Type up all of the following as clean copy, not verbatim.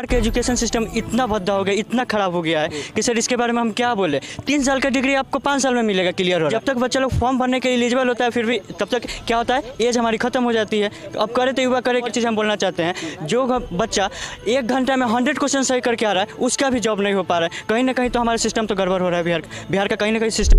के education system इतना भद्दा हो गया, इतना खराब हो गया है कि सर इसके बारे में हम क्या बोले। 3 साल का डिग्री आपको 5 साल में मिलेगा, क्लियर हो। जब तक बच्चा लोग फॉर्म भरने के एलिजिबल होता है, फिर भी तब तक क्या होता है, एज हमारी खत्म हो जाती है। अब करे तो युवा करे, एक चीज़ हम बोलना चाहते हैं, जो बच्चा 1 घंटा में 100 क्वेश्चन सही करके आ रहा है, उसका भी जॉब नहीं हो पा रहा है। कहीं ना कहीं तो हमारा सिस्टम तो गड़बड़ हो रहा है। बिहार का कहीं ना कहीं सिस्टम।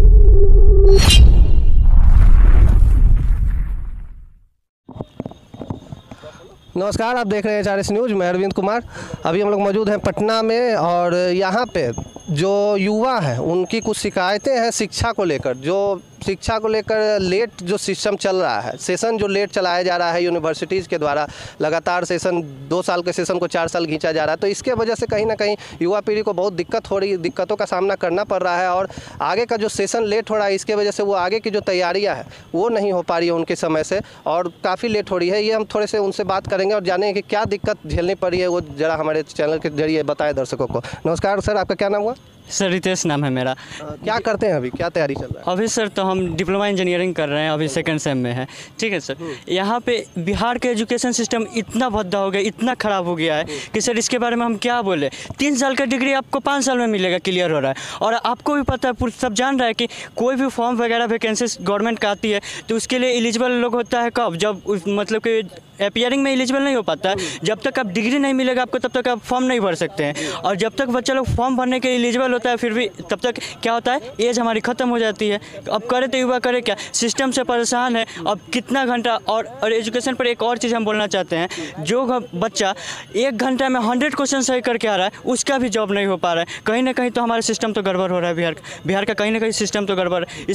नमस्कार, आप देख रहे हैं HRS न्यूज़। मैं अरविंद कुमार। अभी हम लोग मौजूद हैं पटना में और यहाँ पे जो युवा हैं उनकी कुछ शिकायतें हैं शिक्षा को लेकर। जो शिक्षा को लेकर लेट जो सिस्टम चल रहा है, सेशन जो लेट चलाया जा रहा है यूनिवर्सिटीज़ के द्वारा, लगातार सेशन 2 साल के सेशन को 4 साल खींचा जा रहा है। तो इसके वजह से कहीं ना कहीं युवा पीढ़ी को बहुत दिक्कतों का सामना करना पड़ रहा है और आगे का जो सेशन लेट हो रहा है, इसके वजह से वो आगे की जो तैयारियाँ हैं वो नहीं हो पा रही है उनके समय से और काफ़ी लेट हो रही है। ये हम थोड़े से उनसे बात करेंगे और जानेंगे कि क्या दिक्कत झेलनी पड़ी है, वो ज़रा हमारे चैनल के जरिए बताएं दर्शकों को। नमस्कार सर, आपका क्या नाम हुआ? सर रितेश नाम है मेरा। क्या करते हैं अभी, क्या तैयारी चल रहा है? अभी सर तो हम डिप्लोमा इंजीनियरिंग कर रहे हैं, अभी 2nd सेम में है। ठीक है सर, यहाँ पे बिहार के एजुकेशन सिस्टम इतना भद्दा हो गया, इतना ख़राब हो गया है कि सर इसके बारे में हम क्या बोले। 3 साल का डिग्री आपको 5 साल में मिलेगा, क्लियर हो रहा है। और आपको भी पता है, सब जान रहा है कि कोई भी फॉर्म वगैरह वैकेंसीज गवर्नमेंट का आती है तो उसके लिए एलिजिबल लोग होता है कब, जब मतलब कि अपीयरिंग में एलिजिबल नहीं हो पाता है। जब तक आप डिग्री नहीं मिलेगा आपको, तब तक आप फॉर्म नहीं भर सकते हैं। और जब तक बच्चा लोग फॉर्म भरने के एलिजिबल होता है, फिर भी तब तक क्या होता है, एज हमारी ख़त्म हो जाती है। अब करे तो युवा करे क्या, सिस्टम से परेशान है। अब कितना घंटा और एजुकेशन पर एक और चीज़ हम बोलना चाहते हैं, जो बच्चा 1 घंटा में 100 क्वेश्चन सही करके आ रहा है, उसका भी जॉब नहीं हो पा रहा है। कहीं ना कहीं तो हमारा सिस्टम तो गड़बड़ हो रहा है। बिहार का कहीं ना कहीं सिस्टम तो गड़बड़ है।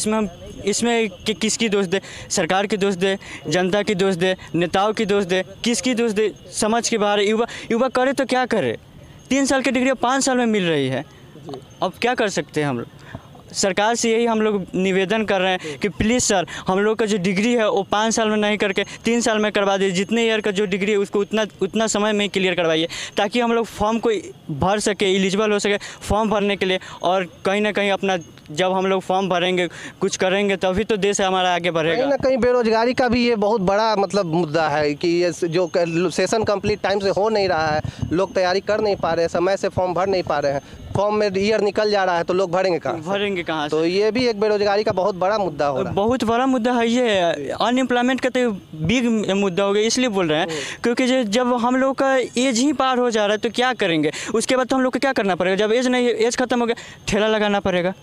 इसमें किसकी दोष दे, सरकार की दोष दे, जनता की दोष दे, नेताओं की दोष दे, किसकी दोष दे, समझ के बाहर। युवा करे तो क्या करे, 3 साल की डिग्री 5 साल में मिल रही है। अब क्या कर सकते हैं हम लोग? सरकार से यही हम लोग निवेदन कर रहे हैं कि प्लीज़ सर, हम लोग का जो डिग्री है वो 5 साल में नहीं करके 3 साल में करवा दीजिए। जितने ईयर का जो डिग्री है उसको उतना समय में क्लियर करवाइए, ताकि हम लोग फॉर्म को भर सके, एलिजिबल हो सके फॉर्म भरने के लिए। और कहीं ना कहीं अपना जब हम लोग फॉर्म भरेंगे, कुछ करेंगे, तभी तो देश हमारा आगे बढ़ेगा। कहीं ना कहीं बेरोजगारी का भी ये बहुत बड़ा मतलब मुद्दा है कि ये जो सेशन कंप्लीट टाइम से हो नहीं रहा है, लोग तैयारी कर नहीं पा रहे हैं, समय से फॉर्म भर नहीं पा रहे हैं, फॉर्म में ईयर निकल जा रहा है तो लोग भरेंगे कहाँ? तो ये भी एक बेरोजगारी का बहुत बड़ा मुद्दा हो रहा है। बहुत बड़ा मुद्दा है ये। अनएम्प्लॉयमेंट का तो बिग मुद्दा हो गया। इसलिए बोल रहे हैं क्योंकि जब हम लोग का एज ही पार हो जा रहा है तो क्या करेंगे? उसके बाद तो हम लोग को क्या करना पड़ेगा? जब एज खत्म हो गया, ठेला लगाना पड़ेगा।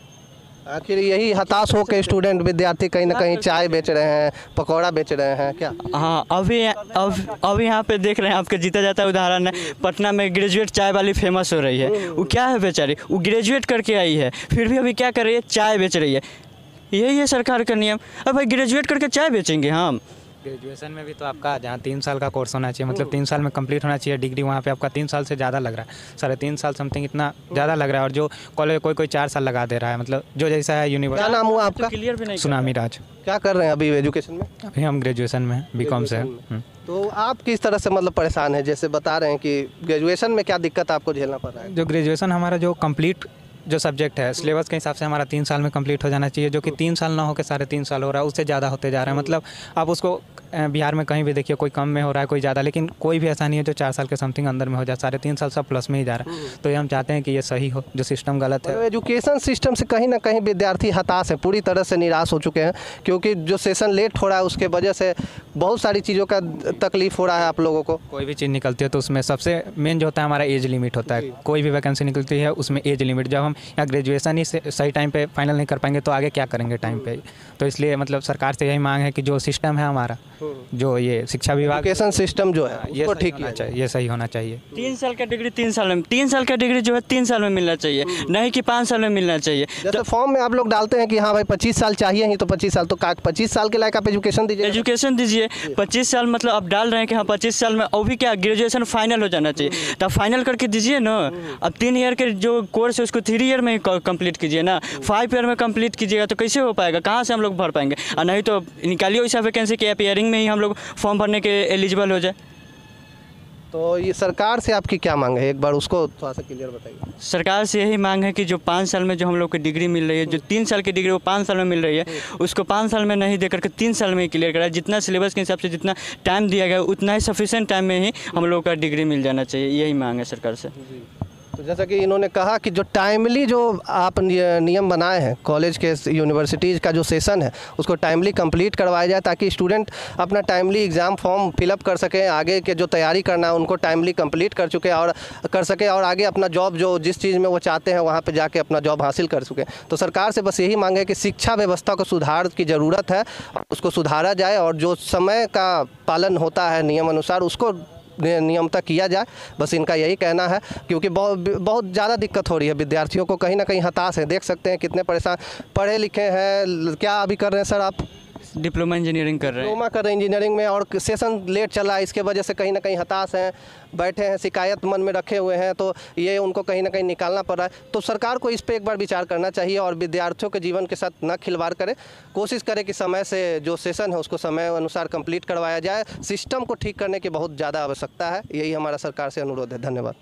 आखिर यही हताश हो के स्टूडेंट विद्यार्थी कहीं ना कहीं चाय बेच रहे हैं, पकौड़ा बेच रहे हैं क्या? हाँ, अभी यहाँ पे देख रहे हैं, आपके जीता जाता उदाहरण है, पटना में ग्रेजुएट चाय वाली फेमस हो रही है। वो क्या है बेचारी, वो ग्रेजुएट करके आई है, फिर भी अभी क्या कर रही है, चाय बेच रही है। यही है सरकार का नियम। अब भाई ग्रेजुएट करके चाय बेचेंगे हम? ग्रेजुएशन में भी तो आपका जहाँ 3 साल का कोर्स होना चाहिए, मतलब 3 साल में कंप्लीट होना चाहिए डिग्री, वहाँ पे आपका 3 साल से ज़्यादा लग रहा है, 3.5 साल समथिंग इतना ज़्यादा लग रहा है। और जो कॉलेज कोई 4 साल लगा दे रहा है, मतलब जो जैसा है यूनिवर्सिटी। क्या नाम हुआ आपका? क्लियर भी नहीं। सुनामी राज। क्या कर रहे हैं अभी एजुकेशन में? अभी हम ग्रेजुएशन में BCom से। तो आप किस तरह से मतलब परेशान हैं? जैसे बता रहे हैं कि ग्रेजुएशन में क्या दिक्कत आपको झेलना पड़ रहा है? जो ग्रेजुएशन हमारा जो कंप्लीट जो सब्जेक्ट है सिलेबस के हिसाब से हमारा 3 साल में कंप्लीट हो जाना चाहिए, जो कि 3 साल ना होकर 3.5 साल हो रहा है, उससे ज़्यादा होते जा रहा है। मतलब आप उसको बिहार में कहीं भी देखिए, कोई कम में हो रहा है, कोई ज़्यादा, लेकिन कोई भी ऐसा नहीं है जो 4 साल के समथिंग अंदर में हो जाए। 3.5 साल सब प्लस में ही जा रहा है। तो ये हम चाहते हैं कि ये सही हो, जो सिस्टम गलत है। एजुकेशन सिस्टम से कहीं ना कहीं विद्यार्थी हताश है, पूरी तरह से निराश हो चुके हैं, क्योंकि जो सेशन लेट हो रहा है उसके वजह से बहुत सारी चीज़ों का तकलीफ हो रहा है आप लोगों को। कोई भी चीज़ निकलती है तो उसमें सबसे मेन जो होता है हमारा एज लिमिट होता है। कोई भी वैकेंसी निकलती है उसमें एज लिमिट, जब हम यहाँ ग्रेजुएशन ही सही टाइम पे फाइनल नहीं कर पाएंगे तो आगे क्या करेंगे टाइम पे? तो इसलिए मतलब सरकार से यही मांग है कि जो सिस्टम है हमारा, जो ये शिक्षा विभाग एजुकेशन सिस्टम जो है ये वो ठीक होना चाहिए, ये सही होना चाहिए। 3 साल का डिग्री 3 साल में, 3 साल का डिग्री जो है 3 साल में मिलना चाहिए, नहीं कि 5 साल में मिलना चाहिए। जैसे फॉर्म में आप लोग डालते हैं कि हाँ भाई 25 साल चाहिए ही, तो 25 साल तो 25 साल के लायक आप एजुकेशन दीजिए। 25 साल मतलब आप डाल रहे हैं कि हाँ 25 साल में, और भी क्या ग्रेजुएशन फाइनल हो जाना चाहिए, तब फाइनल करके दीजिए ना। अब 3 ईयर के जो कोर्स है उसको 3 ईयर में कंप्लीट कीजिए ना, 5 ईयर में कंप्लीट कीजिएगा तो कैसे हो पाएगा? कहाँ से हम लोग भर पाएंगे? और नहीं तो निकालिए ऐसा वैकेंसी कि अपीयरिंग में ही हम लोग फॉर्म भरने के एलिजिबल हो जाए। तो ये सरकार से आपकी क्या मांग है, एक बार उसको थोड़ा सा क्लियर बताइए। सरकार से यही मांग है कि जो 5 साल में जो हम लोग को डिग्री मिल रही है, जो 3 साल की डिग्री वो 5 साल में मिल रही है, उसको 5 साल में नहीं देकर के 3 साल में ही क्लियर कराए। जितना सिलेबस के हिसाब से जितना टाइम दिया गया उतना ही सफिशिएंट टाइम में ही हम लोग का डिग्री मिल जाना चाहिए, यही मांग है सरकार से। तो जैसा कि इन्होंने कहा कि जो टाइमली जो आप नियम बनाए हैं कॉलेज के यूनिवर्सिटीज़ का जो सेशन है उसको टाइमली कंप्लीट करवाया जाए, ताकि स्टूडेंट अपना टाइमली एग्ज़ाम फॉर्म फिलअप कर सकें, आगे के जो तैयारी करना है उनको टाइमली कंप्लीट कर चुके और कर सके, और आगे अपना जॉब जो जिस चीज़ में वो चाहते हैं वहाँ पे जाके अपना जॉब हासिल कर सकें। तो सरकार से बस यही मांग है कि शिक्षा व्यवस्था को सुधार की ज़रूरत है, उसको सुधारा जाए और जो समय का पालन होता है नियम अनुसार उसको नियमता किया जाए। बस इनका यही कहना है, क्योंकि बहुत ज़्यादा दिक्कत हो रही है विद्यार्थियों को, कहीं ना कहीं हताश है। देख सकते हैं कितने परेशान पढ़े लिखे हैं। क्या अभी कर रहे हैं सर आप? डिप्लोमा इंजीनियरिंग कर रहे हैं। डिप्लोमा कर रहे हैं इंजीनियरिंग में, और सेशन लेट चला है, इसके वजह से कहीं ना कहीं हताश हैं, बैठे हैं, शिकायत मन में रखे हुए हैं, तो ये उनको कहीं ना कहीं निकालना पड़ रहा है। तो सरकार को इस पे एक बार विचार करना चाहिए और विद्यार्थियों के जीवन के साथ न खिलवाड़ करे, कोशिश करे कि समय से जो सेशन है उसको समय अनुसार कंप्लीट करवाया जाए। सिस्टम को ठीक करने की बहुत ज़्यादा आवश्यकता है, यही हमारा सरकार से अनुरोध है। धन्यवाद।